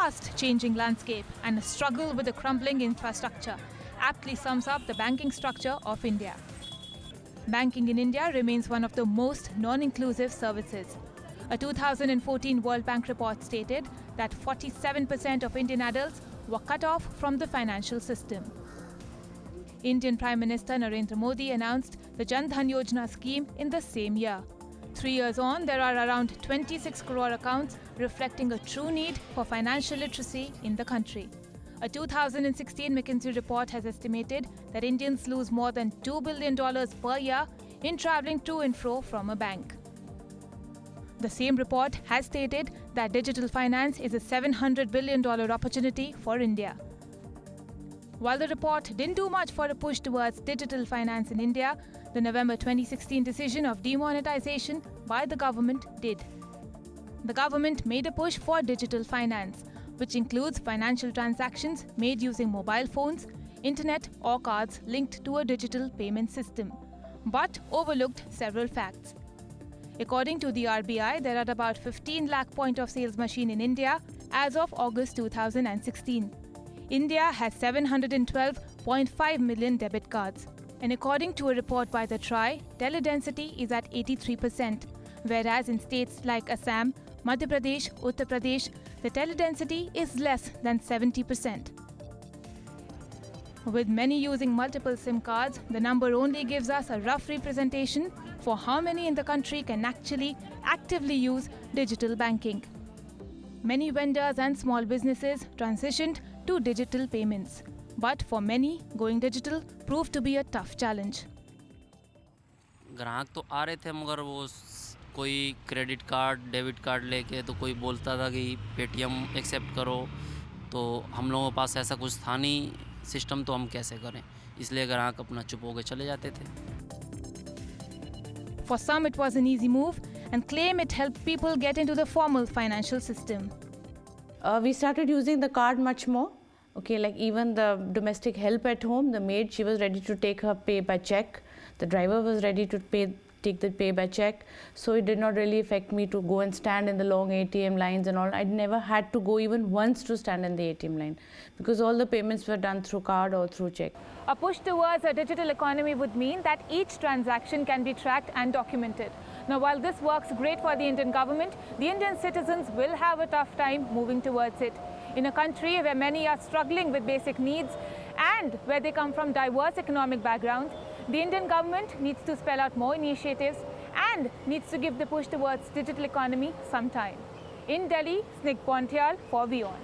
fast-changing landscape and a struggle with a crumbling infrastructure aptly sums up the banking structure of India. Banking in India remains one of the most non-inclusive services. A 2014 World Bank report stated that 47% of Indian adults were cut off from the financial system. Indian Prime Minister Narendra Modi announced the Jan Dhan Yojana scheme in the same year. 3 years on, there are around 26 crore accounts reflecting a true need for financial literacy in the country. A 2016 McKinsey report has estimated that Indians lose more than $2 billion per year in traveling to and fro from a bank. The same report has stated that digital finance is a $700 billion opportunity for India. While the report didn't do much for a push towards digital finance in India, the November 2016 decision of demonetization by the government did. The government made a push for digital finance, which includes financial transactions made using mobile phones, internet or cards linked to a digital payment system, but overlooked several facts. According to the RBI, there are about 15 lakh point of sales machines in India as of August 2016. India has 712.5 million debit cards. And according to a report by the TRAI, teledensity is at 83%, whereas in states like Assam, Madhya Pradesh, Uttar Pradesh, the teledensity is less than 70%. With many using multiple SIM cards, the number only gives us a rough representation for how many in the country can actually actively use digital banking. Many vendors and small businesses transitioned to digital payments. But for many, going digital proved to be a tough challenge. ग्राहक तो आ रहे थे मगर वो कोई credit card debit card लेके तो कोई बोलता था कि पेटीएम एक्सेप्ट करो, तो हम लोगों के पास ऐसा कुछ था नहीं सिस्टम, तो हम कैसे करें, इसलिए ग्राहक अपना चुप हो के चले जाते थे. For some it was an easy move and claim it helped people get into the formal financial system. We started using the card much more. Okay, like even the domestic help at home, the maid, she was ready to take her pay by check. The driver was ready to take the pay by check. So it did not really affect me to go and stand in the long ATM lines and all. I never had to go even once to stand in the ATM line because all the payments were done through card or through check. A push towards a digital economy would mean that each transaction can be tracked and documented. Now, while this works great for the Indian government, the Indian citizens will have a tough time moving towards it. In a country where many are struggling with basic needs and where they come from diverse economic backgrounds, the Indian government needs to spell out more initiatives and needs to give the push towards digital economy some time. In Delhi, Snig Pontial for WION.